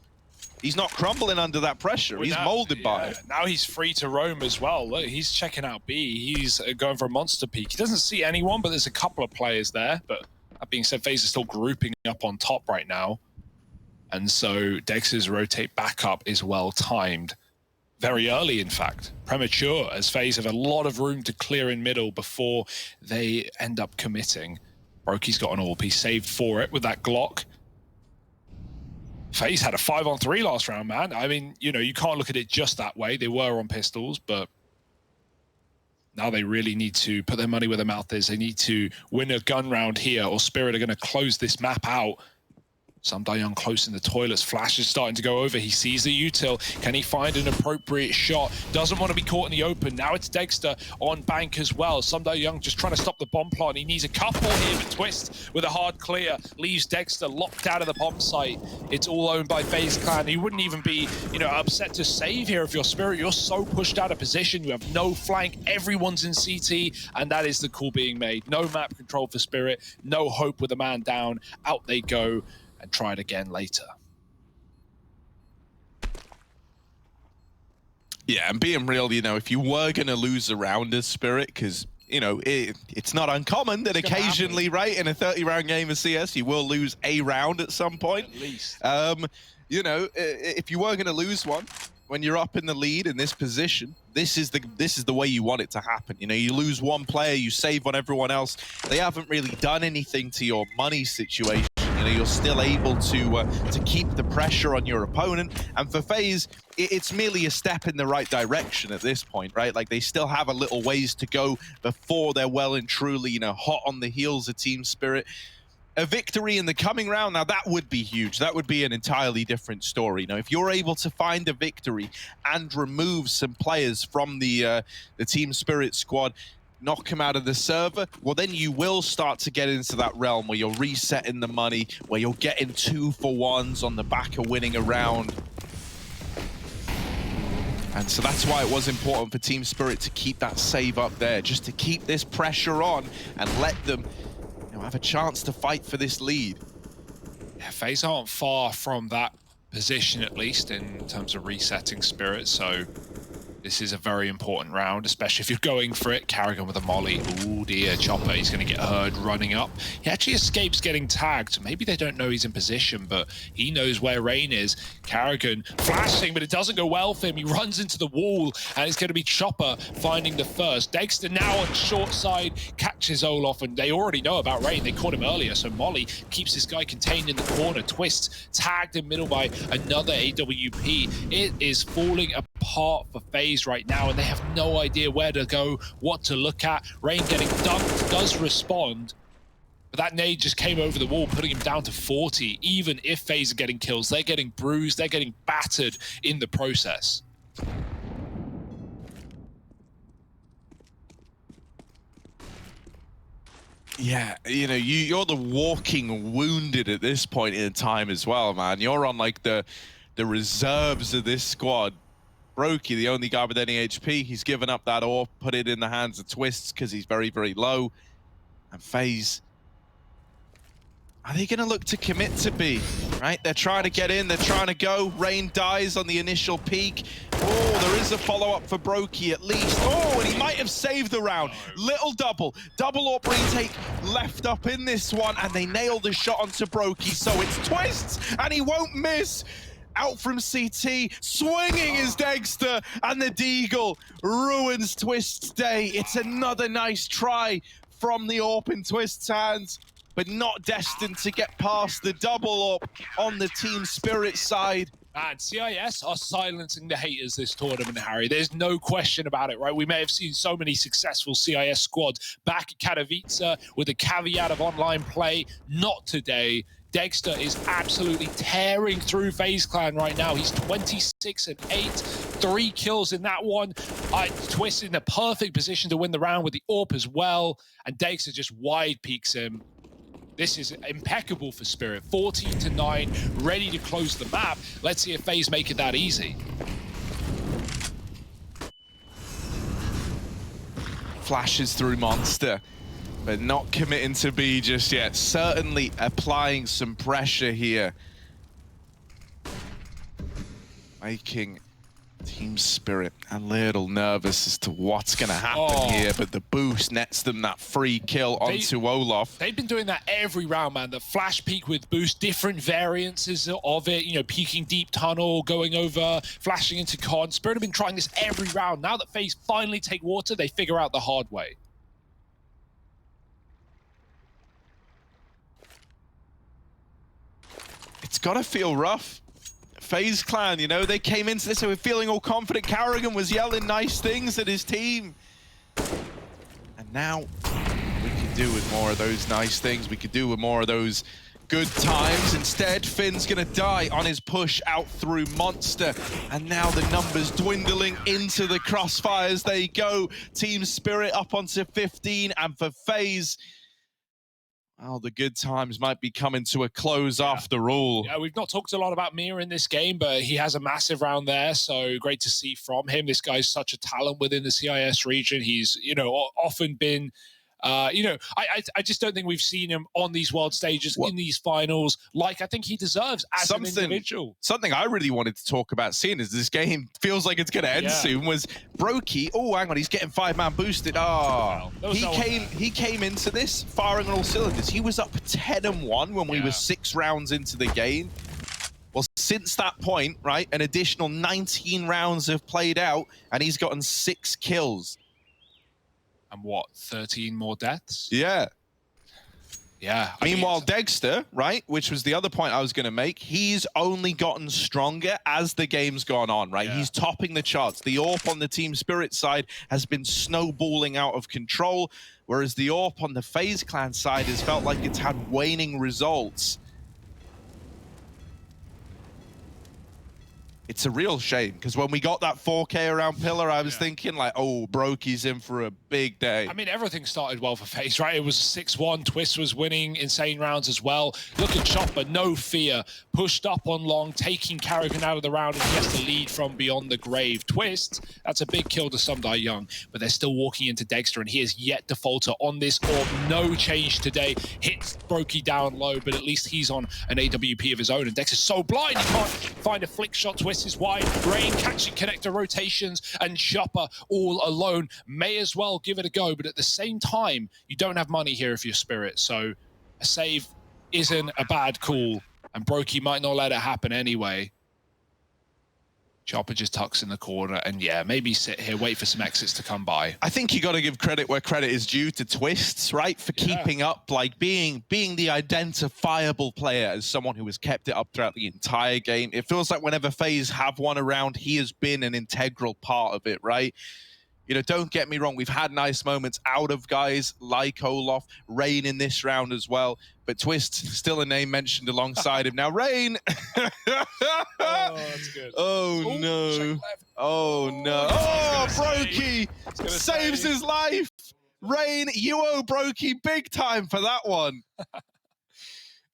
not crumbling under that pressure. Well, he's now- molded by yeah, it. Now he's free to roam as well. Look, he's checking out B. He's going for a monster peek. He doesn't see anyone, but there's a couple of players there. But that being said, FaZe is still grouping up on top right now. And so Dex's rotate back up is well timed. Very early, in fact. Premature, as FaZe have a lot of room to clear in middle before they end up committing. Brokey's got an AWP. He saved for it with that Glock. FaZe had a 5-on-3 last round, man. I mean, you know, you can't look at it just that way. They were on pistols, but now they really need to put their money where their mouth is. They need to win a gun round here, or Spirit are going to close this map out. Sam Dayoung close in the toilets. Flash is starting to go over. He sees the util. Can he find an appropriate shot? Doesn't want to be caught in the open. Now it's Dexter on bank as well. Sam Dayoung just trying to stop the bomb plot. He needs a couple here, but Twist with a hard clear leaves Dexter locked out of the bomb site. It's all owned by FaZe Clan. You wouldn't even be, you know, upset to save here if you're Spirit. You're so pushed out of position. You have no flank. Everyone's in CT, and that is the call being made. No map control for Spirit. No hope with a man down. Out they go. And try it again later. Yeah, and being real, you know, if you were going to lose a round as Spirit, because, you know, it's not uncommon that occasionally, right, in a 30-round game of CS, you will lose a round at some point. At least. You know, if you were going to lose one, when you're up in the lead in this position, this is the way you want it to happen. You know, you lose one player, you save on everyone else. They haven't really done anything to your money situation. You know, you're still able to keep the pressure on your opponent. And for FaZe, it's merely a step in the right direction at this point, right? Like, they still have a little ways to go before they're well and truly, you know, hot on the heels of Team Spirit. A victory in the coming round, now that would be huge. That would be an entirely different story. Now, if you're able to find a victory and remove some players from the Team Spirit squad, knock him out of the server, well, then you will start to get into that realm where you're resetting the money, where you're getting 2-for-1s on the back of winning a round. And so that's why it was important for Team Spirit to keep that save up there, just to keep this pressure on and let them, you know, have a chance to fight for this lead. Yeah, FaZe aren't far from that position, at least, in terms of resetting Spirit, so this is a very important round, especially if you're going for it. Carrigan with a molly. Ooh dear, Chopper, he's going to get heard running up. He actually escapes getting tagged, so maybe they don't know he's in position, but he knows where Rain is. Carrigan flashing, but it doesn't go well for him. He runs into the wall, and it's going to be Chopper finding the first. Dexter now on short side, catches Olaf, and they already know about Rain. They caught him earlier, so Molly keeps this guy contained in the corner. Twist tagged in middle by another AWP. It is falling apart for FaZe right now, and they have no idea where to go, what to look at. Rain getting dunked, does respond, but that nade just came over the wall, putting him down to 40. Even if FaZe are getting kills, they're getting bruised, they're getting battered in the process. Yeah, you know, you're the walking wounded at this point in time as well, man. You're on like the reserves of this squad. Brokey, the only guy with any HP, he's given up that AWP, put it in the hands of Twists because he's very, very low. And FaZe, are they going to look to commit to B, right? They're trying to get in, they're trying to go. Rain dies on the initial peak. Oh, there is a follow-up for Brokey at least. Oh, and he might have saved the round. Little double AWP retake left up in this one, and they nailed the shot onto Brokey. So it's Twists, and he won't miss. Out from CT, swinging is Dexter, and the Deagle ruins Twist's day. It's another nice try from the AWP in Twist's hands. but not destined to get past the double up on the Team Spirit side. And CIS are silencing the haters this tournament, Harry. There's no question about it, right? We may have seen so many successful CIS squads back at Katowice with a caveat of online play. Not today. Dexter is absolutely tearing through FaZe Clan right now. He's 26-8, 3 kills in that one. Twist in the perfect position to win the round with the AWP as well. And Dexter just wide peeks him. This is impeccable for Spirit. 14-9, ready to close the map. Let's see if FaZe make it that easy. Flashes through Monster, but not committing to B just yet. Certainly applying some pressure here. Making Team Spirit a little nervous as to what's going to happen here, but the boost nets them that free kill onto Olaf. They've been doing that every round, man. The flash peek with boost, different variances of it, you know, peeking deep tunnel, going over, flashing into con. Spirit have been trying this every round. Now that FaZe finally take water, they figure out the hard way. It's got to feel rough. FaZe Clan, you know, they came into this, they were feeling all confident. Carrigan was yelling nice things at his team. And now we could do with more of those nice things. We could do with more of those good times. Instead, Finn's gonna die on his push out through Monster. And now the numbers dwindling into the crossfires they go. Team Spirit up onto 15, and for FaZe, well, the good times might be coming to a close after all. Yeah, we've not talked a lot about Mia in this game, but he has a massive round there, so great to see from him. This guy's such a talent within the CIS region. He's, you know, often been, you know, I just don't think we've seen him on these world stages, in these finals, like I think he deserves as an individual. Something I really wanted to talk about, seeing as this game feels like it's going to end soon, was Brokey. Oh, hang on, he's getting 5-man boosted. Oh, he came into this firing on all cylinders. He was up 10-1 when we were 6 rounds into the game. Well, since that point, right, an additional 19 rounds have played out, and he's gotten 6 kills. And what, 13 more deaths? Yeah. Yeah. Meanwhile, Dexter, right, which was the other point I was going to make, he's only gotten stronger as the game's gone on, right? Yeah. He's topping the charts. The AWP on the Team Spirit side has been snowballing out of control, whereas the AWP on the FaZe Clan side has felt like it's had waning results. It's a real shame, because when we got that 4K around Pillar, I was thinking like, oh, Brokey's in for a big day. I mean, everything started well for FaZe, right? It was 6-1. Twist was winning insane rounds as well. Look at Chopper, no fear. Pushed up on long, taking Carrigan out of the round, and he gets the lead from beyond the grave. Twist, that's a big kill to Sumdai Young, but they're still walking into Dexter, and he is yet to falter on this AWP. No change today. Hits Brokey down low, but at least he's on an AWP of his own, and Dexter's so blind, he can't find a flick shot. Twist is wide, Rain catching connector rotations, and Chopper all alone. May as well give it a go, but at the same time, you don't have money here if you're Spirit, so a save isn't a bad call, and Brokey might not let it happen anyway. Chopper just tucks in the corner, and yeah, maybe sit here, wait for some exits to come by. I think you got to give credit where credit is due to Twists, right? For keeping up, like being the identifiable player as someone who has kept it up throughout the entire game. It feels like whenever FaZe have one around, he has been an integral part of it, right? You know, don't get me wrong, we've had nice moments out of guys like Olaf, Rain in this round as well, but Twist, still a name mentioned alongside him. Now, Rain! Oh, that's good. Oh, no. Oh, no. Oh, Brokey saves his life! Rain, you owe Brokey big time for that one.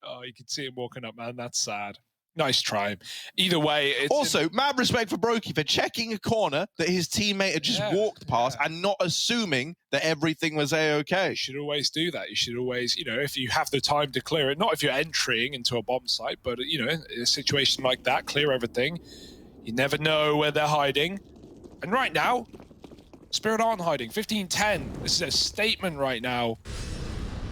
Oh, you can see him walking up, man. That's sad. Nice try. Either way, it's... Also, mad respect for Brokey for checking a corner that his teammate had just walked past and not assuming that everything was A-okay. You should always do that. You should always, you know, if you have the time to clear it, not if you're entering into a bomb site, but, you know, in a situation like that, clear everything. You never know where they're hiding. And right now, Spirit aren't hiding. 15-10. This is a statement right now.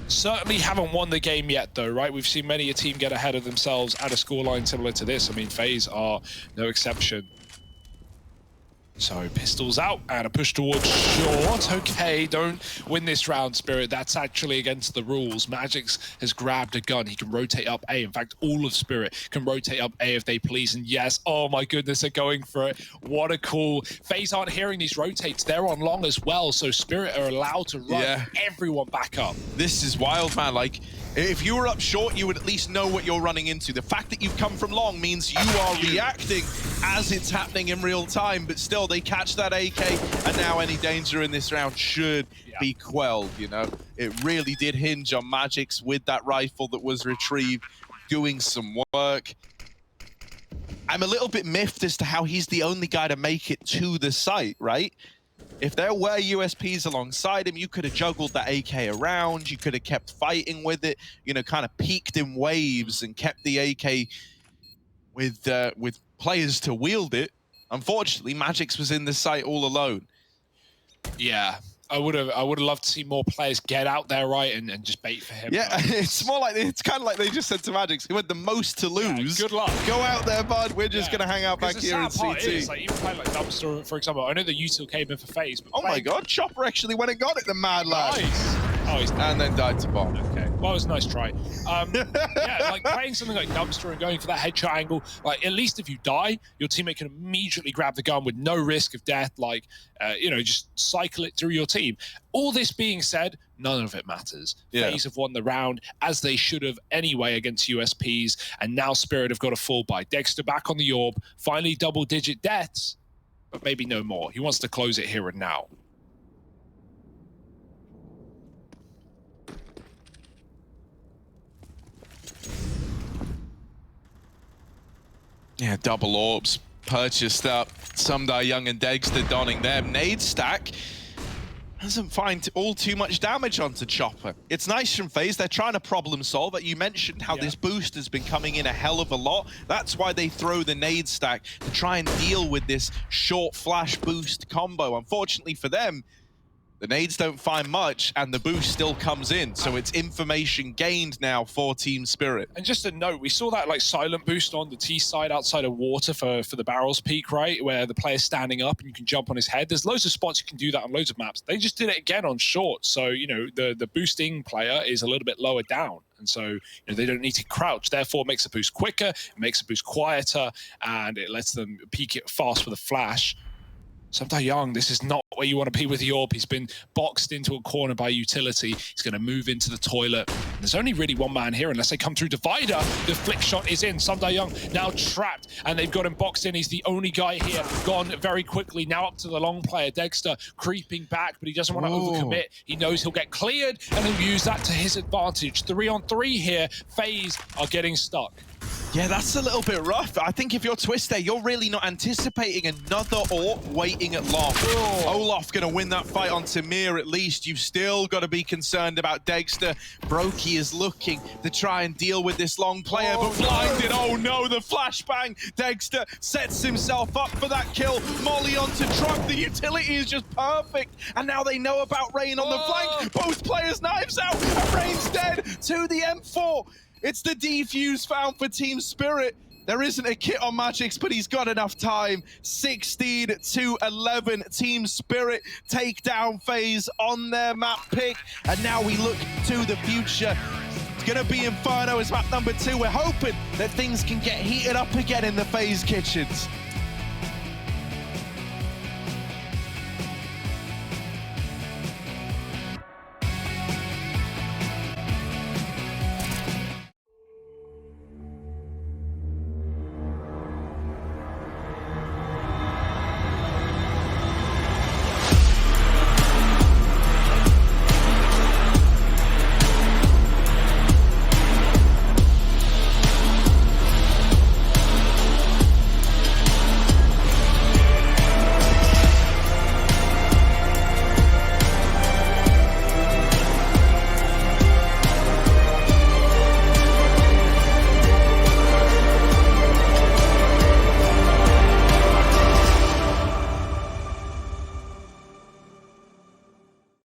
Certainly haven't won the game yet, though, right? We've seen many a team get ahead of themselves at a scoreline similar to this. I mean, FaZe are no exception. So pistols out and a push towards short. Okay, don't win this round, Spirit. That's actually against the rules. Magix has grabbed a gun. He can rotate up A. In fact, all of Spirit can rotate up A if they please. And yes, oh my goodness, they're going for it. What a call. FaZe aren't hearing these rotates. They're on long as well. So Spirit are allowed to run everyone back up. This is wild, man. Like, if you were up short, you would at least know what you're running into. The fact that you've come from long means you are reacting as it's happening in real time, but still, they catch that AK, and now any danger in this round should be quelled, you know? It really did hinge on Magix with that rifle that was retrieved, doing some work. I'm a little bit miffed as to how he's the only guy to make it to the site, right? If there were USPs alongside him, you could have juggled that AK around, you could have kept fighting with it, you know, kind of peaked in waves and kept the AK with players to wield it. Unfortunately, Magix was in the site all alone. Yeah, I would have loved to see more players get out there, right, and just bait for him. Yeah, it's more like, it's kind of like they just said to Magix, who had the most to lose. Yeah, good luck. Go out there, bud. We're just going to hang out back here in CT. Is, like, even playing like Dumpster, for example, I know the util came in for FaZe, but oh my god, Chopper actually went and got it, the mad lad. Nice. Oh, he's and then died to bomb. Okay, well, it was a nice try. Yeah, like playing something like Dumpster and going for that headshot angle, like at least if you die, your teammate can immediately grab the gun with no risk of death, like, you know, just cycle it through your team. All this being said, none of it matters. FaZe have won the round, as they should have anyway against USPs, and now Spirit have got a full buy. Dexter back on the orb, finally double-digit deaths, but maybe no more. He wants to close it here and now. Yeah, double orbs purchased up. Sumdar Young and Dexter donning them. Nade stack doesn't find all too much damage onto Chopper. It's nice from FaZe. They're trying to problem solve it. You mentioned how this boost has been coming in a hell of a lot. That's why they throw the nade stack, to try and deal with this short flash boost combo. Unfortunately for them, the nades don't find much, and the boost still comes in. So it's information gained now for Team Spirit. And just a note, we saw that like silent boost on the T side outside of water for the barrels peak, right? Where the player's standing up and you can jump on his head. There's loads of spots you can do that on loads of maps. They just did it again on short. So, you know, the boosting player is a little bit lower down. And so, you know, they don't need to crouch. Therefore, it makes the boost quicker, it makes the boost quieter, and it lets them peak it fast with a flash. Sumdar Young, this is not where you want to be with the orb. He's been boxed into a corner by utility. He's going to move into the toilet. There's only really one man here unless they come through divider. The flick shot is in. Sumdar Young now trapped, and they've got him boxed in. He's the only guy here. Gone very quickly. Now up to the long player. Dexter creeping back, but he doesn't want to overcommit. He knows he'll get cleared, and he'll use that to his advantage. 3-on-3 here. FaZe are getting stuck. Yeah, that's a little bit rough. I think if you're Twister, you're really not anticipating another AWP waiting at long. Olaf gonna win that fight on Tamir at least. You've still got to be concerned about Dexter. Brokey is looking to try and deal with this long player, but blinded. Oh no, the flashbang. Dexter sets himself up for that kill. Molly onto truck. The utility is just perfect. And now they know about Rain on the flank. Both players knives out, and Rain's dead to the M4. It's the defuse found for Team Spirit. There isn't a kit on Magix, but he's got enough time. 16-11. Team Spirit take down FaZe on their map pick. And now we look to the future. It's going to be Inferno as map number 2. We're hoping that things can get heated up again in the FaZe kitchens.